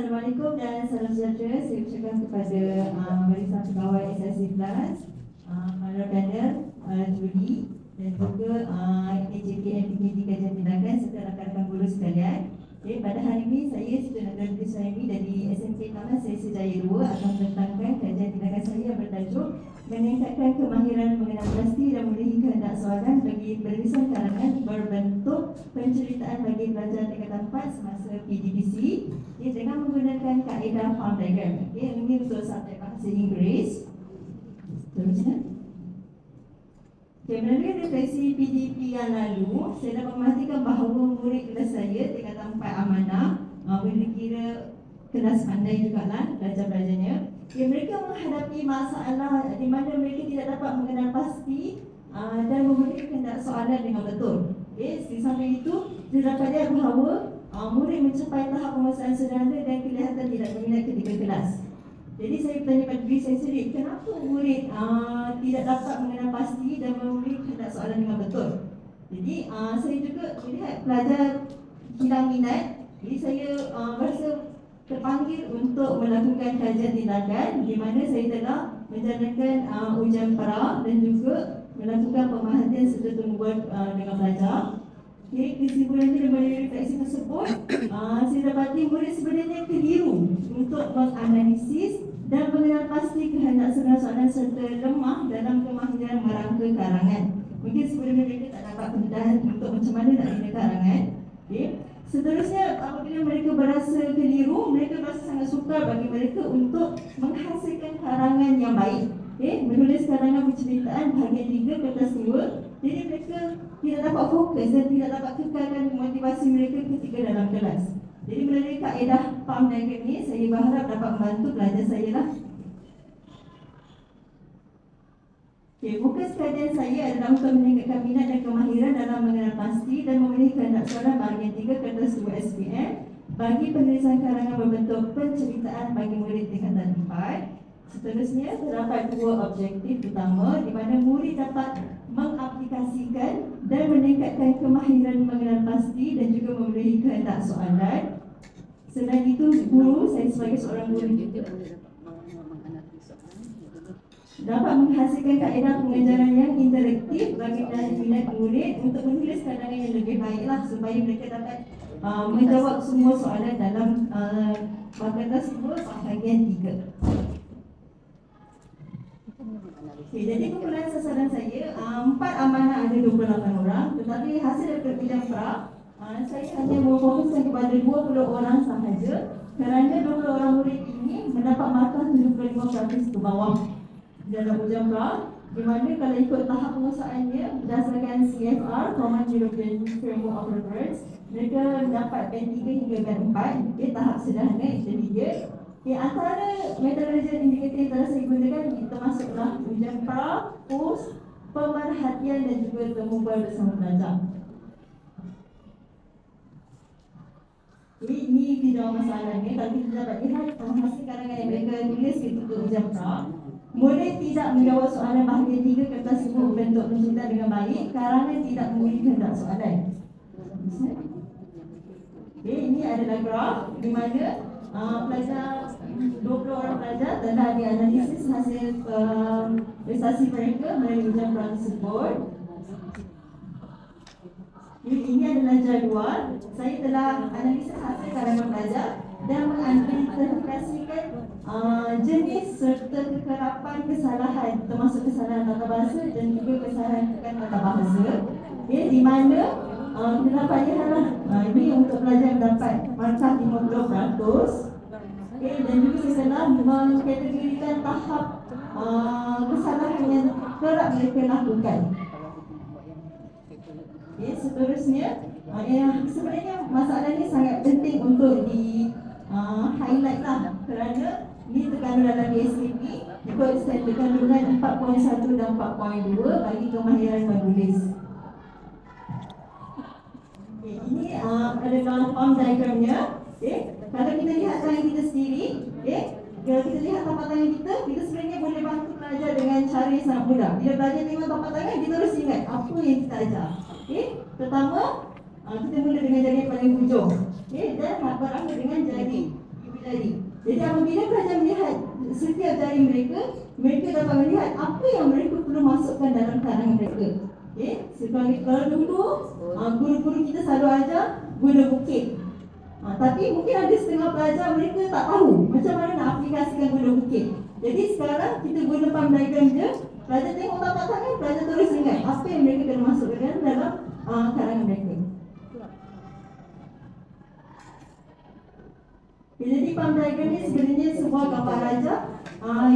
Assalamualaikum dan salam sejahtera. Saya ucapkan kepada barisan pegawai SLC Plus, para kader, juri dan juga AJPM Tekniti Kajian Tindakan serta rakan-rakan buruh sekalian. Okay, pada hari ini saya Siti Nagari Suhaimi dari SMK Taman Selesa Jaya 2 akan mententangkan kajian tindakan saya yang bertajuk meningkatkan kemahiran mengenal pasti dan memenuhi kehendak soalan bagi penulisan karangan berbentuk penceritaan bagi pelajar tingkatan 4 semasa PDPC dengan menggunakan kaedah farm diagram. Okay, ini untuk subjek bahasa Inggeris. Terusnya. Okay, melalui refleksi PDP yang lalu, saya dapat memastikan bahawa murid kelas saya tingkatan 4 amanah boleh kira kelas pandai jugalah belajar-belajarnya. Okay, mereka menghadapi masalah di mana mereka tidak dapat mengenal pasti dan memenuhi kehendak soalan dengan betul. Okay, di samping itu, saya dapat lihat bahawa murid mencapai tahap penguasaan sederhana dan kelihatan tidak berminat ketika kelas. Jadi saya bertanya pada diri saya sendiri, kenapa murid tidak dapat mengenal pasti dan memenuhi kehendak soalan dengan betul? Jadi saya juga melihat pelajar hilang minat. Jadi saya berasa terpanggil untuk melakukan kajian tindakan di mana saya telah menjalankan ujian pra dan juga melakukan pemerhatian serta tumbuhan dengan pelajar. Okay, kesimpulannya daripada refleksi tersebut, saya dapati murid sebenarnya keliru untuk menganalisis dan mengenal pasti kehendak soalan serta lemah dalam kemahiran merangka karangan. Mungkin sebenarnya mereka tak dapat pendedahan untuk macam mana nak bina karangan. Okay. Seterusnya, apabila mereka berasa keliru, mereka berasa sangat sukar bagi mereka untuk menghasilkan karangan yang baik. Okay. Menulis karangan penceritaan bahagian 3 kertas 2. Jadi mereka tidak dapat fokus dan tidak dapat kekalkan motivasi mereka ketika dalam kelas. Jadi melalui kaedah farm diagram ini, saya berharap dapat membantu pelajar saya lah. Okay, fokus kajian saya adalah untuk meningkatkan minat dan kemahiran dalam mengenal pasti dan memenuhi kehendak soalan bahagian 3 kertas 2 SPM bagi penulisan karangan berbentuk penceritaan bagi murid tingkatan 4. Seterusnya, terdapat 2 objektif utama di mana murid dapat mengaplikasikan dan meningkatkan kemahiran mengenal pasti dan juga memenuhi kehendak soalan. Selain itu, guru, saya sebagai seorang guru dapat menghasilkan kaedah pengajaran yang interaktif bagi minat murid untuk menulis karangan yang lebih baiklah supaya mereka dapat menjawab semua soalan dalam kertas 2 bahagian 3. Okay, jadi kumpulan sasaran saya 4 amanah ada 28 orang, tetapi hasil daripada ujian pra saya hanya memfokuskan kepada 20 orang sahaja kerana 20 orang murid ini mendapat markah 75% ke bawah dalam ujian pra, di mana kalau ikut tahap penguasaannya berdasarkan CFR Common European Framework of Reference, mereka mendapat band 3 hingga band 4. Okay, tahap sederhana intermediate. Okay, antara metodologi indikatif yang telah saya gunakan termasuklah ujian pra, PUS, pemerhatian dan juga temubual bersama pelajar. Okay, ini tidak masalahnya. Kalau kita dapat lihat hasil karangan yang mereka tulis ketika ujian pra, murid tidak menjawab soalan bahagian 3 kertas 2 berbentuk penceritaan dengan baik, karangan tidak memenuhi kehendak soalan. Okay, ini adalah graf di mana pelajar 20 orang pelajar telah dianalisis hasil prestasi mereka melalui ujian pra tersebut. Ini adalah jadual. Saya telah analisis hasil karangan pelajar dan mengidentifikasikan jenis serta kekerapan kesalahan termasuk kesalahan tata bahasa dan juga kesalahan tata bahasa. Okay, di mana kita dapat lihatlah ini untuk pelajar mendapat markah 50%. Okay, dan juga saya telah mengkategorikan tahap kesalahan yang kerap mereka lakukan. Okay, seterusnya, sebenarnya masalah ini sangat penting untuk di highlight lah kerana ini terkandung dalam DSKP ikut standard kandungan 4.1 dan 4.2 bagi kemahiran menulis. Okay, ini adalah form diagramnya. Okay. Kalau kita lihat tangan kita sendiri, okay, kalau kita lihat tapak tangan kita sebenarnya boleh bantu pelajar dengan cara yang sangat mudah. Bila pelajar tengok tapak tangan, kita terus ingat apa yang kita ajar. Okay. Pertama, kita mula dengan jari paling hujung, okay, dan berakhir dengan jari ibu jari. Jadi apabila pelajar melihat setiap jari mereka, mereka dapat melihat apa yang mereka perlu masukkan dalam karangan mereka. Okay? Kalau dulu guru-guru kita selalu ajar guna bukit. Tapi mungkin ada setengah pelajar mereka tak tahu macam mana nak aplikasikan guna bukit. Jadi sekarang kita guna palm diagram je. Pelajar tengok tapak tangan, pelajar terus ingat apa yang mereka kena masukkan dalam karangan mereka. Jadi palm diagram ni sebenarnya sebuah gambar rajah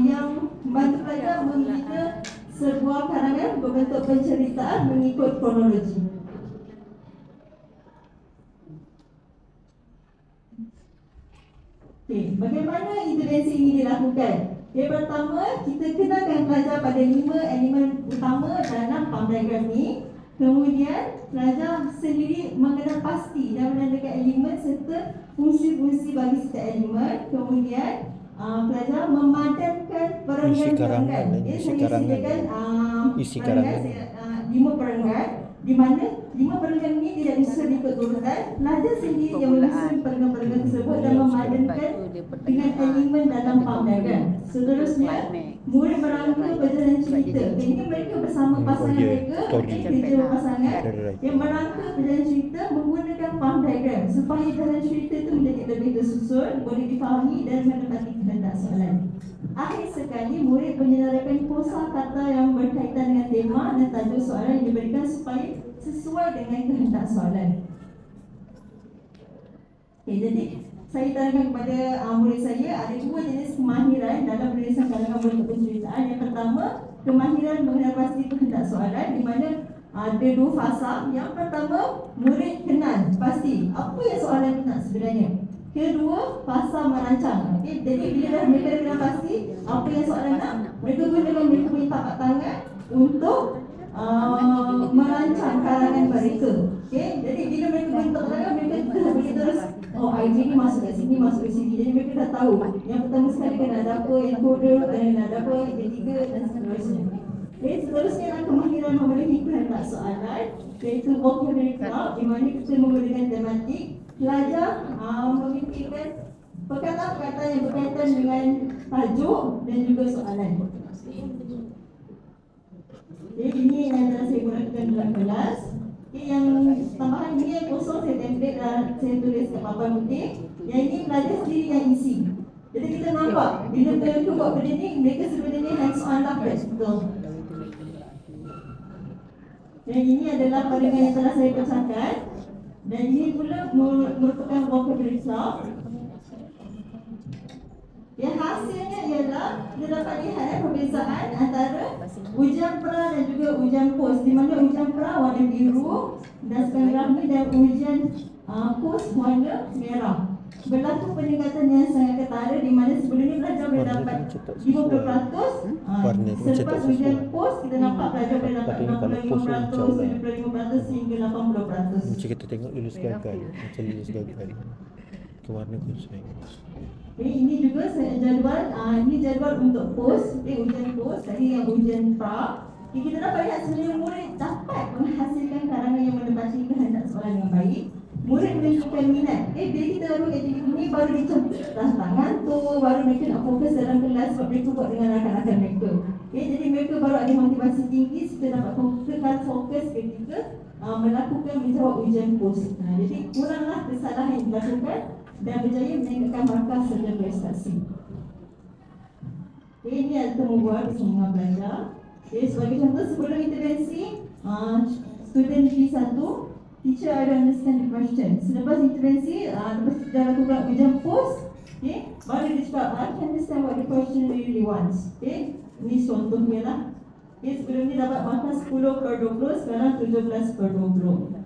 yang membantu pelajar membina sebuah karangan berbentuk penceritaan mengikut kronologi. Okay, bagaimana intervensi ini dilakukan? Yang pertama, kita kenalkan pelajar pada 5 elemen utama dalam palm diagram ni. Kemudian, pelajar sendiri mengenal pasti dan menandakan elemen serta fungsi-fungsi bagi setiap elemen. Kemudian, pelajar memadankan perenggan-perenggan. Isi karangan. 5 perenggan, di mana 5 perenggan ini tidak disusun ikut urutan. Pelajar sendiri yang menyusun perenggan-perenggan tersebut dan memadankan dengan elemen dalam palm diagram. Seterusnya, murid merangka perjalanan cerita. Ini mereka bersama pasangan mereka, kerja pasangan yang merangka perjalanan cerita menggunakan palm diagram supaya jalan cerita itu menjadi lebih tersusun, boleh difahami dan menepati kehendak soalan. Akhir sekali, murid menyelarakan kosa kata yang berkaitan dengan tema dan tajuk soalan yang diberikan supaya sesuai dengan kehendak soalan. Okay, jadi saya tanyakan kepada murid saya, ada 2 jenis kemahiran dalam penulisan karangan bentuk penceritaan. Yang pertama, kemahiran mengenal pasti kehendak soalan, di mana ada 2 fasa. Yang pertama, murid kenal pasti apa yang soalan nak sebenarnya. Kedua, fasa merancang. Okay? Jadi bila dah mereka kenal pasti apa yang soalan nak, mereka gunakan mereka punya tapak tangan untuk merancang karangan mereka. Okay? Jadi bila mereka guna tapak tangan, mereka boleh terus idea ni masuk kat sini, masuk kat sini. Jadi mereka dah tahu yang pertama sekali kena ada apa, encoder, kena ada apa, yang ketiga dan seterusnya. Okay, seterusnya adalah kemahiran memenuhi kehendak soalan, iaitu vocabulary cloud, di mana kita menggunakan tematik. Pelajar memikirkan perkataan-perkataan yang berkaitan dengan tajuk dan juga soalan. Jadi ini yang telah saya gunakan dalam kelas. Yang tambahan ini yang kosong saya template dan saya tulis kat papan putih. Yang ini pelajar sendiri yang isi. Jadi kita nampak bila mereka buat benda ni, mereka sebenarnya hands on lah, practical. Dan ini adalah pandangan yang telah saya pecahkan. Dan ini pula merupakan vocabulary cloud. Yang hasilnya ialah kita dapat lihat perbezaan antara ujian pra dan juga ujian pos, di mana ujian pra warna biru dan sekarang ni, dan ujian pos warna merah. Berlaku peningkatan yang sangat ketara, di mana sebelum ni pelajar boleh dapat 50%. Selepas ujian pos kita nampak pelajar boleh dapat 65%, 75% hingga 80%. Macam kita tengok lulus gagal, macam lulus gagal ke warna kuning. Ini juga jadual, ini jadual untuk pos, ujian pos, tadi yang ujian pra. Kita dapat lihat sebenarnya murid dapat menghasilkan karangan yang menepati kehendak soalan dengan baik. Murid menunjukkan minat. Bila kita baru aktiviti ini, baru dicampur atas tangan tu, baru mereka nak fokus dalam kelas sebab mereka buat dengan rakan-rakan mereka. Jadi mereka baru ada motivasi tinggi, kita dapat fokus ketika melakukan menjawab ujian pos. Jadi kuranglah kesalahan yang dilakukan dan berjaya meningkatkan markah serta prestasi. Ini adalah temu bual bersama pelajar. Sebagai contoh, sebelum intervensi, student P1, teacher I don't understand the question. Selepas intervensi, lepas kita lakukan ujian pos, baru dia cakap, I can understand what the question really wants. Ini contohnya lah. Sebelum ni dapat markah 10/20, sekarang 17/20.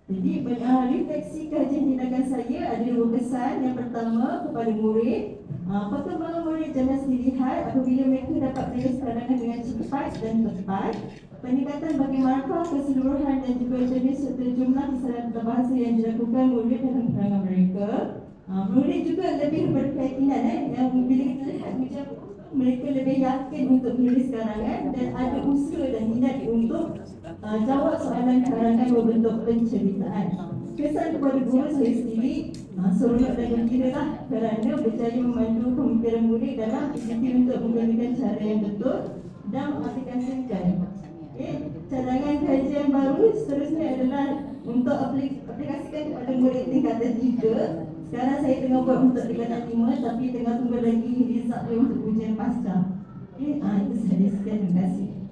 Jadi refleksi kajian tindakan saya ada 2 pesan. Yang pertama kepada murid, perkembangan murid jangan dilihat apabila mereka dapat menulis karangan dengan cepat dan tepat. Peningkatan bagi markah keseluruhan dan juga jenis serta jumlah kesalahan bahasa yang dilakukan murid dalam karangan mereka. Murid juga lebih berkeyakinan yang bila kita lihat ujian mereka lebih yakin untuk menulis karangan dan ada usaha dan minat untuk jawab soalan karangan berbentuk penceritaan. Kesan kepada guru saya sendiri seronok dan gembira lah kerana berjaya memandu pemikiran murid dalam aktiviti untuk menggunakan cara yang betul dan mengaplikasikan. Cadangan kajian baru seterusnya adalah untuk aplikasikan kepada murid tingkatan 3. Sekarang saya tengah buat untuk tingkatan 5 tapi tengah tunggu lagi result untuk ujian pasca. Itu sahaja, sekian, terima kasih.